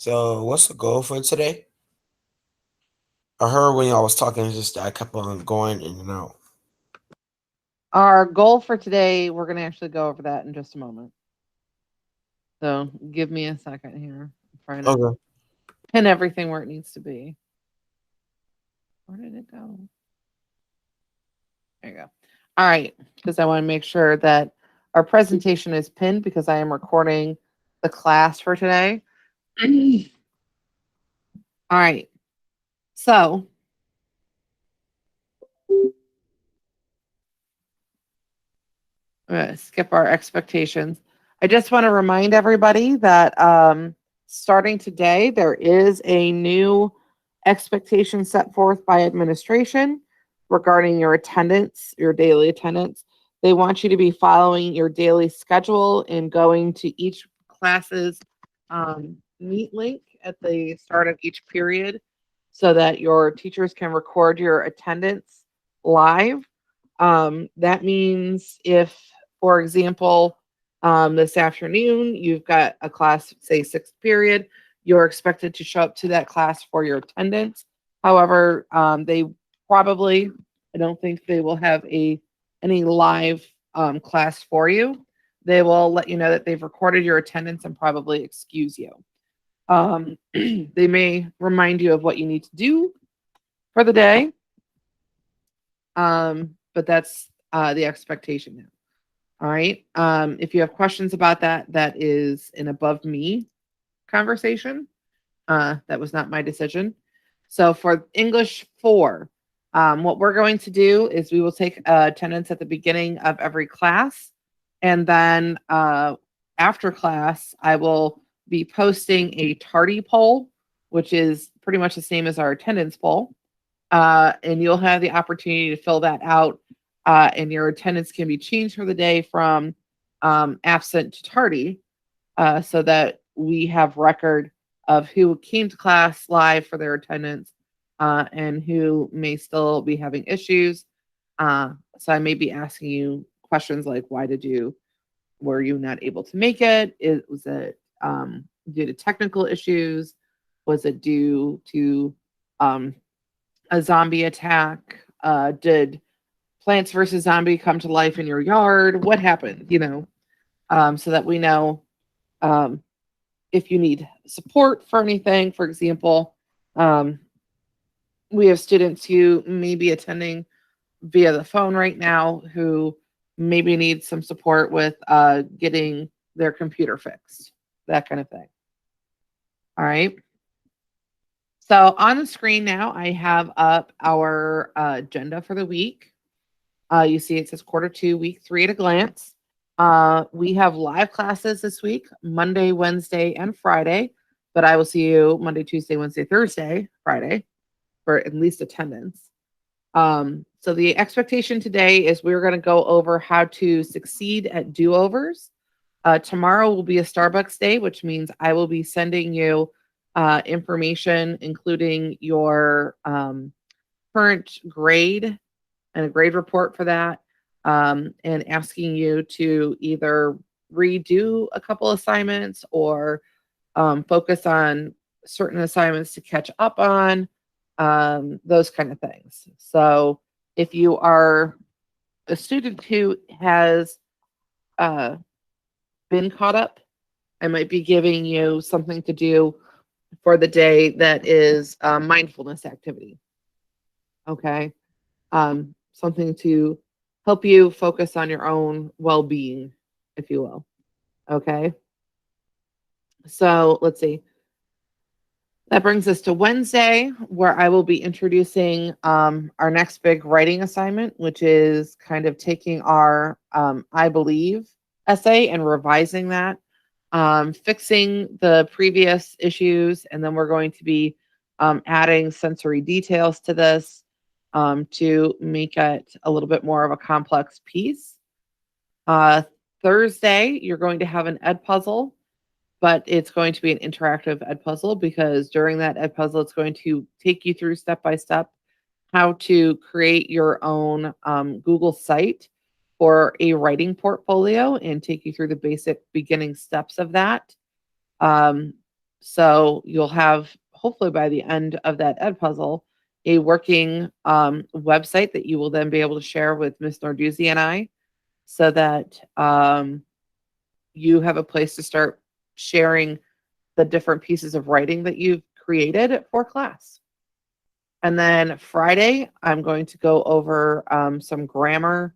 So, what's the goal for today? I heard when y'all was talking, it's just I kept on going in and out. Our goal for today, we're going to actually go over that in just a moment. So give me a second here. I'm trying to Okay. pin everything where it needs to be. Where did it go? There you go. All right. Because I want to make sure that our presentation is pinned because I am recording the class for today. All right. So I'm going to skip our expectations. I just want to remind everybody that starting today, there is a new expectation set forth by administration regarding your attendance, your daily attendance. They want you to be following your daily schedule and going to each class's meet link at the start of each period so that your teachers can record your attendance live. That means if, for example, this afternoon you've got a class, say sixth period, you're expected to show up to that class for your attendance. However, they probably, I don't think they will have any live class for you. They will let you know that they've recorded your attendance and probably excuse you. They may remind you of what you need to do for the day, but that's the expectation now. All right. If you have questions about that, that is an above me conversation. That was not my decision. So for English 4, what we're going to do is we will take attendance at the beginning of every class. And then after class, I will be posting a tardy poll, which is pretty much the same as our attendance poll. And you'll have the opportunity to fill that out. And your attendance can be changed for the day from absent to tardy, so that we have record of who came to class live for their attendance and who may still be having issues. So I may be asking you questions like, were you not able to make it? Was it due to technical issues? Was it due to um, a zombie attack? Did Plants versus Zombie come to life in your yard? What happened? So that we know um, if you need support for anything. For example, um, we have students who may be attending via the phone right now who maybe need some support with getting their computer fixed, that kind of thing. All right. So on the screen now, I have up our agenda for the week. You see it says quarter two, week 3 at a glance. We have live classes this week, Monday, Wednesday, and Friday. But I will see you Monday, Tuesday, Wednesday, Thursday, Friday for at least attendance. So the expectation today is we're going to go over how to succeed at do-overs. Tomorrow will be a Starbucks day, which means I will be sending you information, including your current grade and a grade report for that, and asking you to either redo a couple assignments or focus on certain assignments to catch up on, those kind of things. So if you are a student who has uh, been caught up, I might be giving you something to do for the day that is a mindfulness activity. Okay. Something to help you focus on your own well being, if you will. Okay. So let's see. That brings us to Wednesday, where I will be introducing our next big writing assignment, which is kind of taking our I believe essay and revising that, fixing the previous issues, and then we're going to be adding sensory details to this to make it a little bit more of a complex piece. Uh, Thursday, you're going to have an ed puzzle, but it's going to be an interactive ed puzzle because during that ed puzzle, it's going to take you through step by step how to create your own Google site for a writing portfolio and take you through the basic beginning steps of that. Um, So you'll have, hopefully by the end of that ed puzzle, a working website that you will then be able to share with Miss Narduzzi and I, so that you have a place to start sharing the different pieces of writing that you've created for class. And then Friday, I'm going to go over some grammar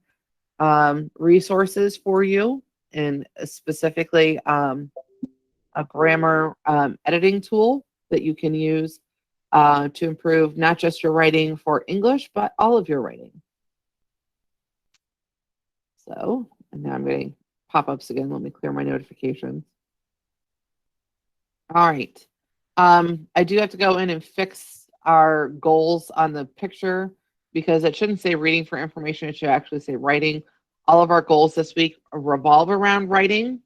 resources for you, and specifically a grammar editing tool that you can use to improve not just your writing for English, but all of your writing. So, and now I'm getting pop-ups again. Let me clear my notifications. All right. I do have to go in and fix our goals on the picture, because it shouldn't say reading for information. It should actually say writing. All of our goals this week revolve around writing,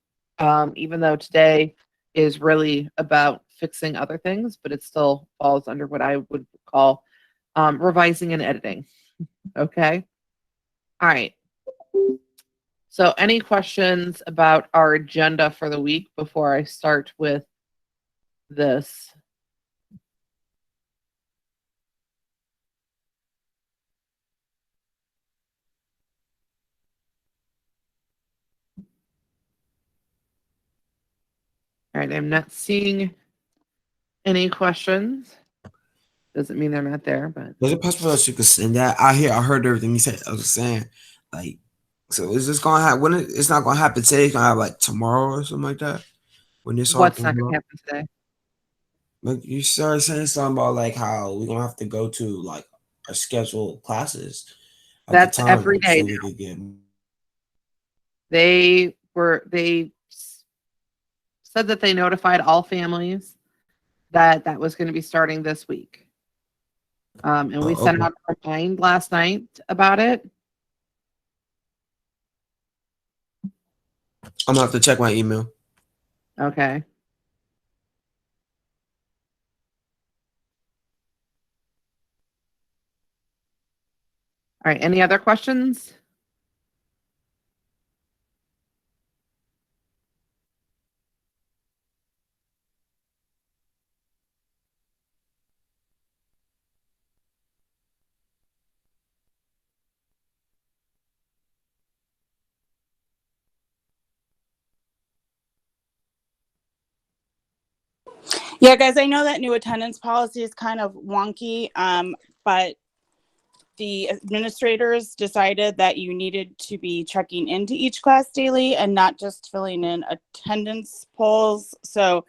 even though today is really about fixing other things, but it still falls under what I would call revising and editing. Okay. All right. So any questions about our agenda for the week before I start with this? All right, I'm not seeing any questions. Doesn't mean they're not there, but Was it possible that you could send that? I heard everything you said. I was saying, like, so is this gonna happen? It's not gonna happen today. It's gonna happen like tomorrow or something like that. When this all what's comes not going to up, happen today? like you started saying something about like how we're gonna have to go to like our scheduled classes at the That's time, every like, so day we now. could get. They said that they notified all families that that was going to be starting this week. And we Oh, sent okay. out a reminder last night about it. I'm gonna have to check my email. Okay. All right. Any other questions? Yeah, guys, I know that new attendance policy is kind of wonky, but the administrators decided that you needed to be checking into each class daily and not just filling in attendance polls. So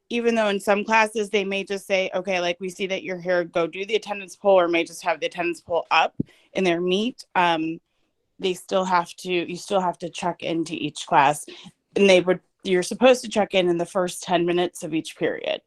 even though in some classes they may just say, okay, like we see that you're here, go do the attendance poll, or may just have the attendance poll up in their meet, you still have to check into each class. And you're supposed to check in the first 10 minutes of each period.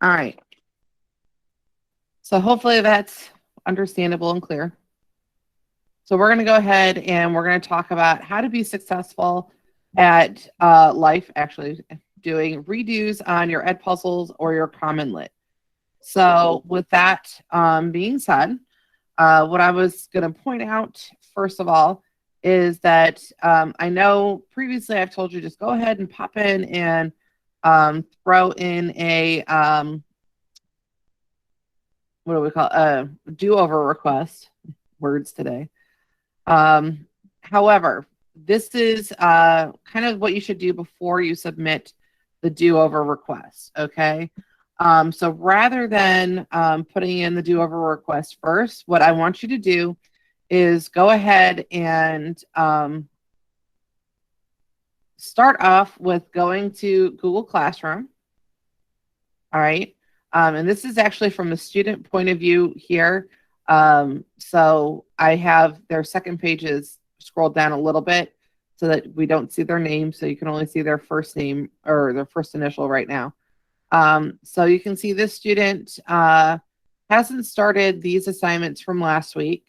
All right. So hopefully that's understandable and clear. So we're going to go ahead and we're going to talk about how to be successful at life, actually doing redos on your ed puzzles or your common lit. So with that being said, what I was going to point out, first of all, is that I know previously I've told you just go ahead and pop in and throw in a, what do we call a do-over request, words today. However, this is kind of what you should do before you submit the do-over request, okay? So rather than putting in the do-over request first, what I want you to do is go ahead and start off with going to Google Classroom, all right? And this is actually from the student point of view here. So I have their second pages scrolled down a little bit so that we don't see their name. So you can only see their first name or their first initial right now. So you can see this student hasn't started these assignments from last week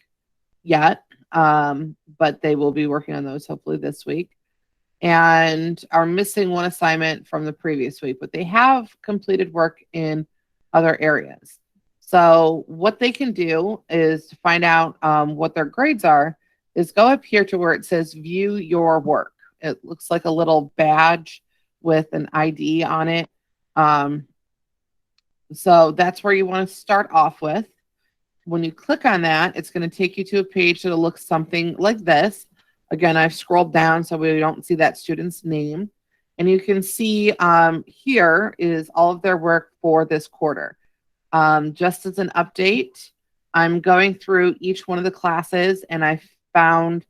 yet. but they will be working on those hopefully this week, and are missing one assignment from the previous week, but they have completed work in other areas. So what they can do is to find out what their grades are is go up here to where it says view your work. It looks like a little badge with an ID on it. So that's where you want to start off with. When you click on that, it's going to take you to a page that'll look something like this. Again, I've scrolled down so we don't see that student's name. And you can see here is all of their work for this quarter. Just as an update, I'm going through each one of the classes, and I found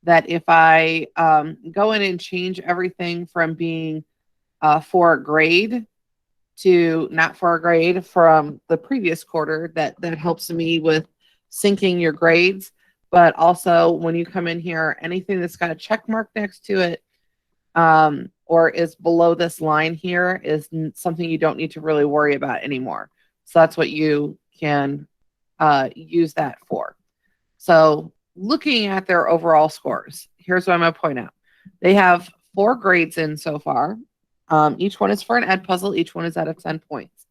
that if I go in and change everything from being for a grade to not for a grade from the previous quarter, that helps me with syncing your grades. But also when you come in here, anything that's got a check mark next to it or is below this line here is something you don't need to really worry about anymore. So that's what you can use that for. So looking at their overall scores, here's what I'm going to point out. They have 4 grades in so far. Each one is for an ed puzzle. Each one is out of 10 points.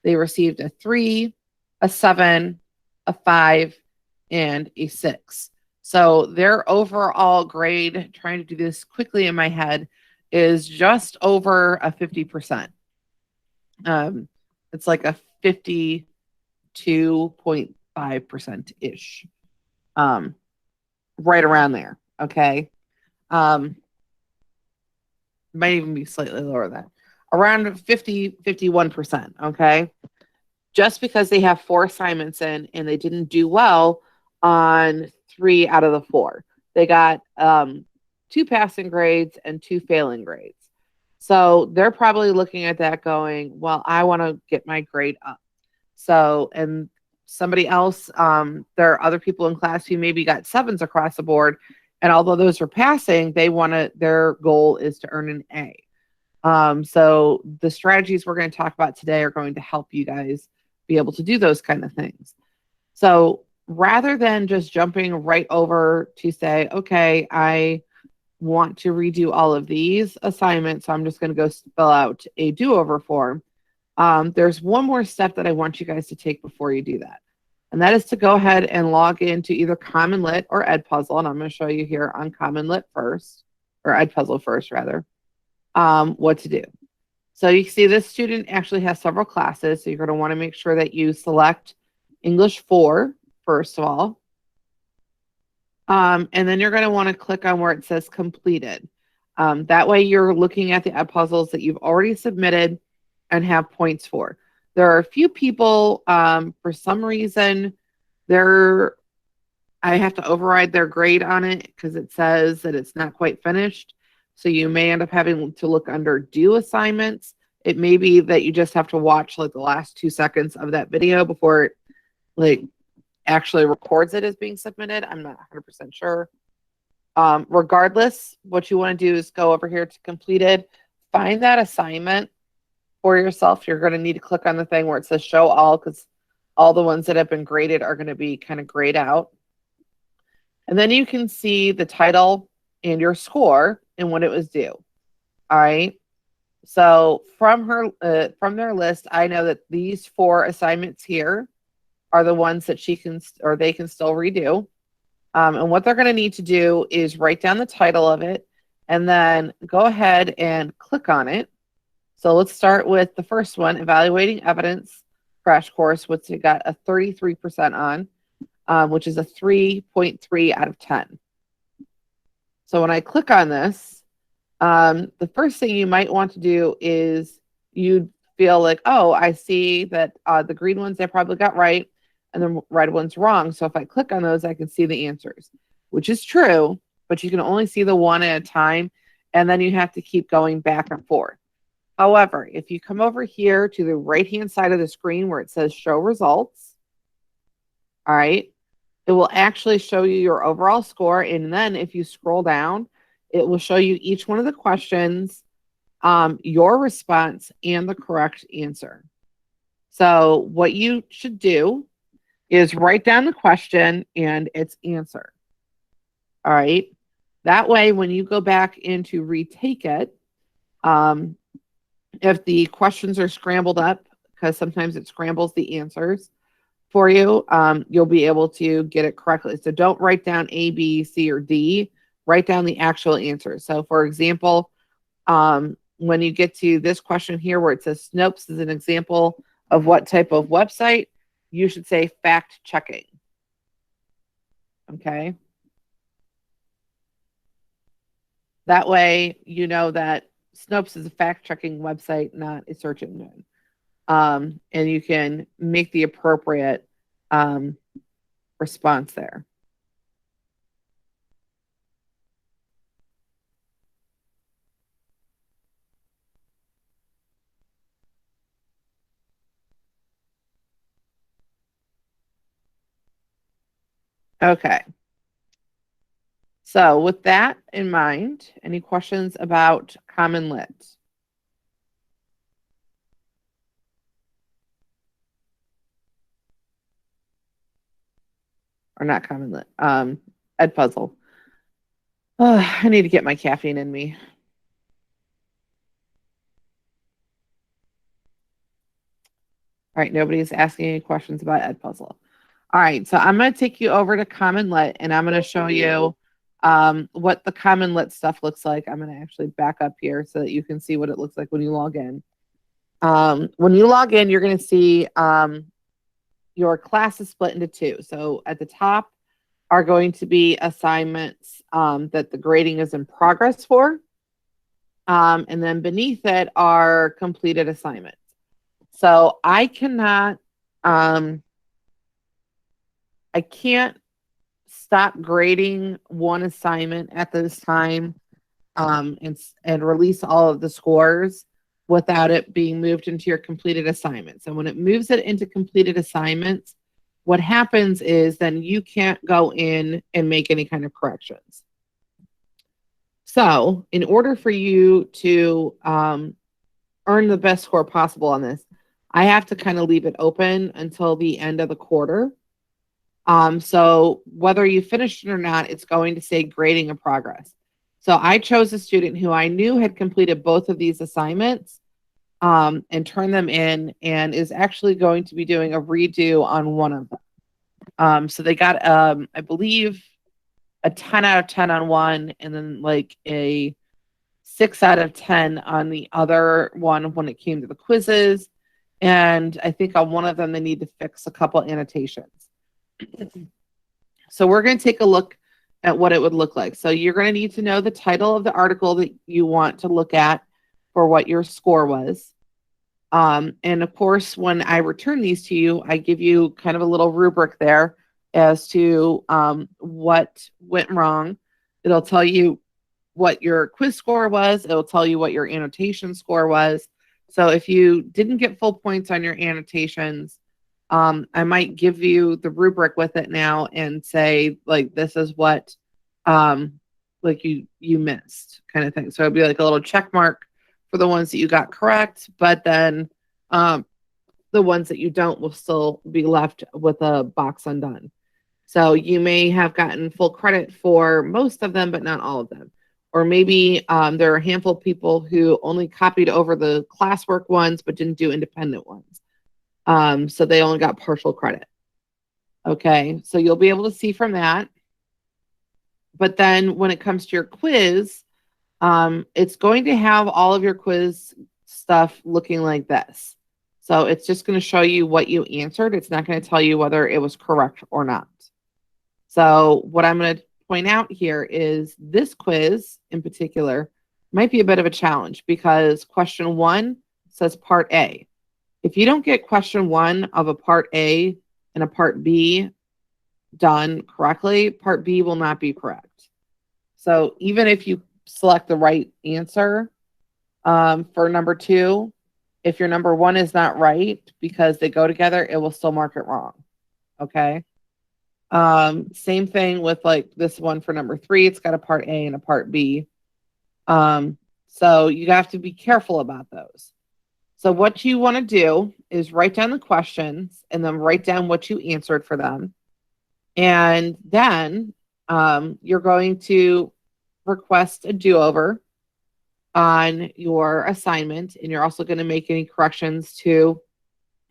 They received a 3, a 7, a 5, and a 6. So their overall grade, trying to do this quickly in my head, is just over a 50%. It's like a 52.5% ish. Right around there. Okay. Might even be slightly lower than that. Around 50, 51%. Okay. Just because they have 4 assignments in and they didn't do well on 3 out of the 4. They got 2 passing grades and 2 failing grades. So they're probably looking at that going, well, I want to get my grade up. So, and somebody else, there are other people in class who maybe got 7s across the board. And although those are passing, their goal is to earn an A. So the strategies we're going to talk about today are going to help you guys be able to do those kind of things. So rather than just jumping right over to say, okay, I want to redo all of these assignments, so I'm just going to go fill out a do-over form. There's one more step that I want you guys to take before you do that. And that is to go ahead and log into either Common Lit or Edpuzzle. And I'm going to show you here on Common Lit first, or Edpuzzle first, rather, what to do. So you see this student actually has several classes. So you're going to want to make sure that you select English 4, first of all. And then you're going to want to click on where it says completed. That way you're looking at the Edpuzzles that you've already submitted and have points for. There are a few people, for some reason, I have to override their grade on it because it says that it's not quite finished. So you may end up having to look under due assignments. It may be that you just have to watch like the last 2 seconds of that video before it like actually records it as being submitted. I'm not 100% sure. Regardless, what you want to do is go over here to completed, find that assignment for yourself. You're going to need to click on the thing where it says show all, because all the ones that have been graded are going to be kind of grayed out. And then you can see the title and your score and when it was due. All right. So from their list, I know that these 4 assignments here are the ones that she can, or they can still redo. And what they're going to need to do is write down the title of it and then go ahead and click on it. So let's start with the first one, Evaluating Evidence Crash Course, which you got a 33% on, which is a 3.3 out of 10. So when I click on this, the first thing you might want to do is you'd feel like, oh, I see that the green ones they probably got right and the red ones wrong. So if I click on those, I can see the answers, which is true, but you can only see the one at a time, and then you have to keep going back and forth. However, if you come over here to the right-hand side of the screen where it says show results, all right, it will actually show you your overall score. And then if you scroll down, it will show you each one of the questions, your response, and the correct answer. So what you should do is write down the question and its answer. All right. That way, when you go back in to retake it, if the questions are scrambled up, because sometimes it scrambles the answers for you, you'll be able to get it correctly. So don't write down A, B, C, or D. Write down the actual answers. So, for example, when you get to this question here where it says Snopes is an example of what type of website, you should say fact checking. Okay. That way, you know that Snopes is a fact checking website, not a search engine. And you can make the appropriate response there. Okay. So with that in mind, any questions about Common Lit? Or not Common Lit, Edpuzzle. I need to get my caffeine in me. All right, nobody's asking any questions about Edpuzzle. All right, so I'm going to take you over to Common Lit, and I'm going to show you what the Common Lit stuff looks like. I'm going to actually back up here so that you can see what it looks like when you log in. When you log in, you're going to see your class is split into two. So at the top are going to be assignments that the grading is in progress for. And then beneath it are completed assignments. So I cannot, I can't stop grading one assignment at this time and release all of the scores without it being moved into your completed assignments. And when it moves it into completed assignments, what happens is then you can't go in and make any kind of corrections. So in order for you to earn the best score possible on this, I have to kind of leave it open until the end of the quarter. So whether you finished it or not, it's going to say grading in progress. So I chose a student who I knew had completed both of these assignments and turned them in and is actually going to be doing a redo on one of them. So they got, I believe, a 10 out of 10 on one and then like a 6 out of 10 on the other one when it came to the quizzes. And I think on one of them, they need to fix a couple annotations. So we're going to take a look at what it would look like. So you're going to need to know the title of the article that you want to look at for what your score was. And of course, when I return these to you, I give you kind of a little rubric there as to what went wrong. It'll tell you what your quiz score was. It'll tell you what your annotation score was. So if you didn't get full points on your annotations, I might give you the rubric with it now and say, like, this is what like you missed kind of thing. So it'd be like a little check mark for the ones that you got correct, but then the ones that you don't will still be left with a box undone. So you may have gotten full credit for most of them, but not all of them. Or maybe there are a handful of people who only copied over the classwork ones, but didn't do independent ones. So they only got partial credit. Okay, so you'll be able to see from that. But then when it comes to your quiz, it's going to have all of your quiz stuff looking like this. So it's just going to show you what you answered. It's not going to tell you whether it was correct or not. So what I'm going to point out here is this quiz in particular might be a bit of a challenge because question 1 says part A. If you don't get question 1 of a part A and a part B done correctly, part B will not be correct. So even if you select the right answer for number 2, if your number 1 is not right because they go together, it will still mark it wrong. Okay. Same thing with like this one for number 3. It's got a part A and a part B. So you have to be careful about those. So what you want to do is write down the questions and then write down what you answered for them. And then you're going to request a do-over on your assignment, and you're also going to make any corrections to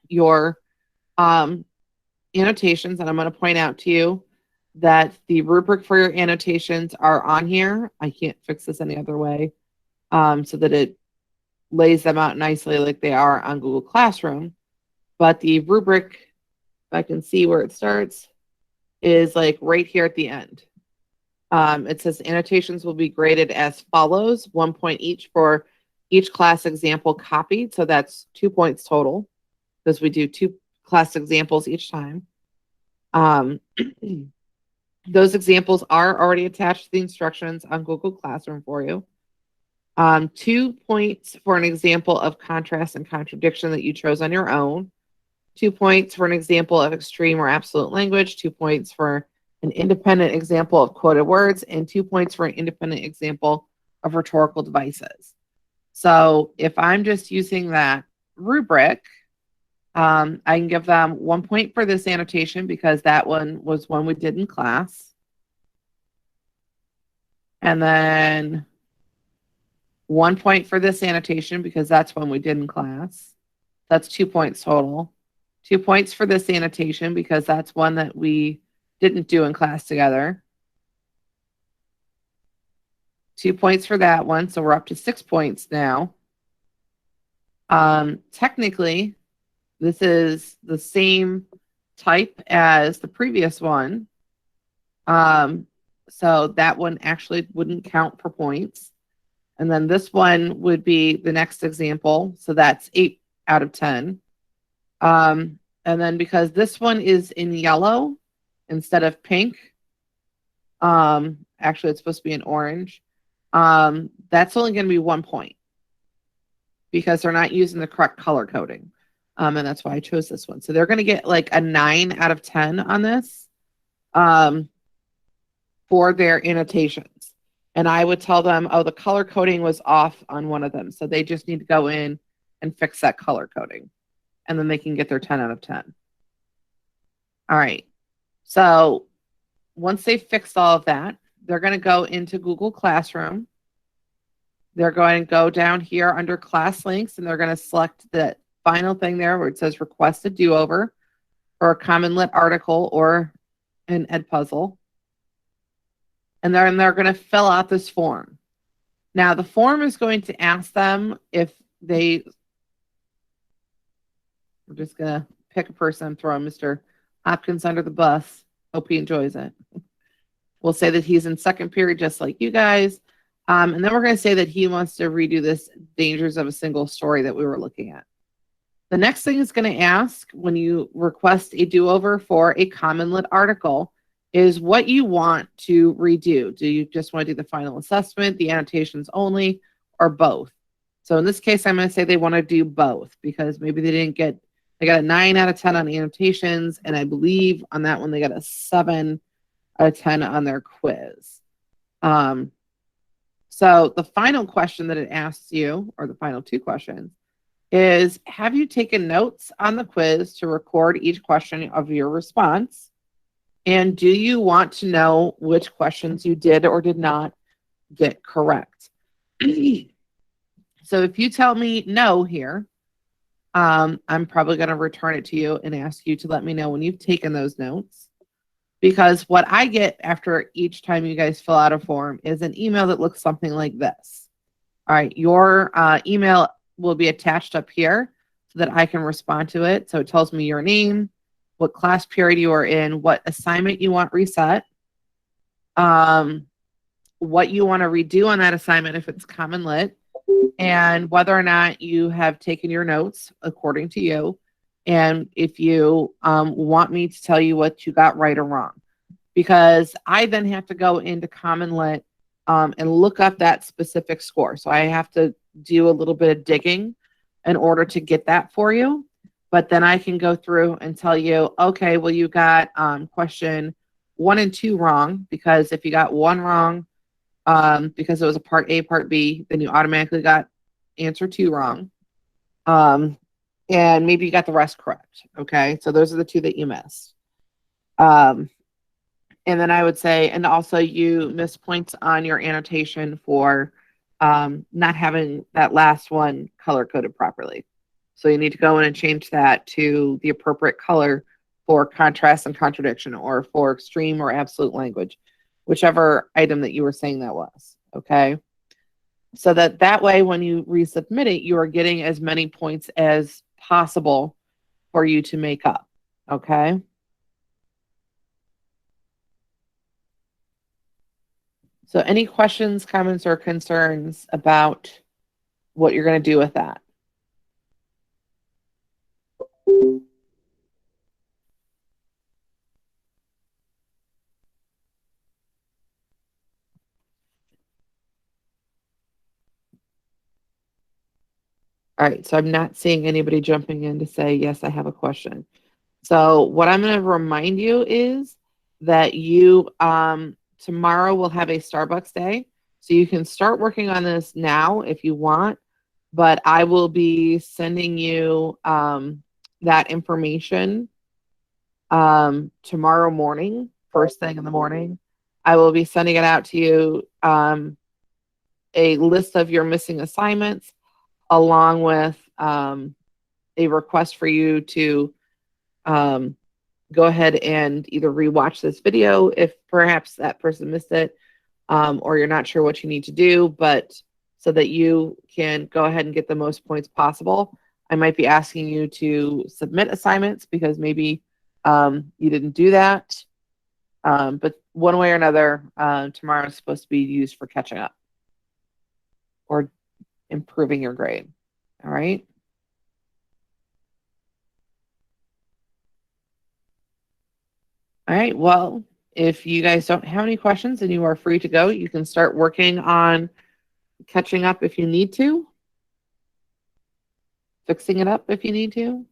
your annotations. And I'm going to point out to you that the rubric for your annotations are on here. I can't fix this any other way, so that it lays them out nicely like they are on Google Classroom. But the rubric, if I can see where it starts, is like right here at the end. It says annotations will be graded as follows: 1 point each for each class example copied. So that's 2 points total, because we do 2 class examples each time. Those examples are already attached to the instructions on Google Classroom for you. 2 points for an example of contrast and contradiction that you chose on your own. 2 points for an example of extreme or absolute language. 2 points for an independent example of quoted words, and 2 points for an independent example of rhetorical devices. So if I'm just using that rubric, I can give them 1 point for this annotation because that one was one we did in class. And then 1 point for this annotation because that's one we did in class. That's 2 points total. 2 points for this annotation because that's one that we didn't do in class together. 2 points for that one. So we're up to 6 points now. Technically, this is the same type as the previous one. So that one actually wouldn't count for points. And then this one would be the next example. So that's 8 out of 10. And then because this one is in yellow instead of pink, actually it's supposed to be in orange, that's only going to be 1 point because they're not using the correct color coding. And that's why I chose this one. So they're going to get like a 9 out of 10 on this for their annotations. And I would tell them, oh, the color coding was off on one of them. So they just need to go in and fix that color coding. And then they can get their 10 out of 10. All right. So once they've fixed all of that, they're going to go into Google Classroom. They're going to go down here under class links, and they're going to select the final thing there where it says request a do-over for a Common Lit article or an Edpuzzle. And then they're going to fill out this form. Now, the form is going to ask them if they, we're just going to pick a person, throw Mr. Hopkins under the bus. Hope he enjoys it. We'll say that he's in second period, just like you guys. And then we're going to say that he wants to redo this Dangers of a Single Story that we were looking at. The next thing it's going to ask when you request a do-over for a Common Lit article is what you want to redo. Do you just want to do the final assessment, the annotations only, or both? So in this case, I'm going to say they want to do both because maybe they got a 9 out of 10 on annotations, and I believe on that one they got a 7 out of 10 on their quiz. So the final question that it asks you, or the final 2 questions, is have you taken notes on the quiz to record each question of your response? And do you want to know which questions you did or did not get correct? So if you tell me no here, I'm probably going to return it to you and ask you to let me know when you've taken those notes. Because what I get after each time you guys fill out a form is an email that looks something like this. All right, your email will be attached up here so that I can respond to it. So it tells me your name, what class period you are in, what assignment you want reset, what you want to redo on that assignment if it's Common Lit, and whether or not you have taken your notes according to you, and if you want me to tell you what you got right or wrong. Because I then have to go into Common Lit and look up that specific score. So I have to do a little bit of digging in order to get that for you. But then I can go through and tell you, okay, well, you got question 1 and 2 wrong, because if you got 1 wrong, because it was a part A, part B, then you automatically got answer 2 wrong. And maybe you got the rest correct. Okay, so those are the 2 that you missed. And then I would say, and also you missed points on your annotation for not having that last one color coded properly. So you need to go in and change that to the appropriate color for contrast and contradiction, or for extreme or absolute language, whichever item that you were saying that was. Okay. So that way, when you resubmit it, you are getting as many points as possible for you to make up. Okay. So any questions, comments, or concerns about what you're going to do with that? All right, so I'm not seeing anybody jumping in to say, yes, I have a question. So what I'm going to remind you is that you tomorrow will have a Starbucks day. So you can start working on this now if you want, but I will be sending you that information tomorrow morning, first thing in the morning. I will be sending it out to you, a list of your missing assignments, along with a request for you to go ahead and either rewatch this video if perhaps that person missed it, or you're not sure what you need to do, but so that you can go ahead and get the most points possible. I might be asking you to submit assignments because maybe you didn't do that. But one way or another, tomorrow is supposed to be used for catching up or improving your grade. All right. All right. Well, if you guys don't have any questions and you are free to go, you can start working on catching up if you need to, fixing it up if you need to.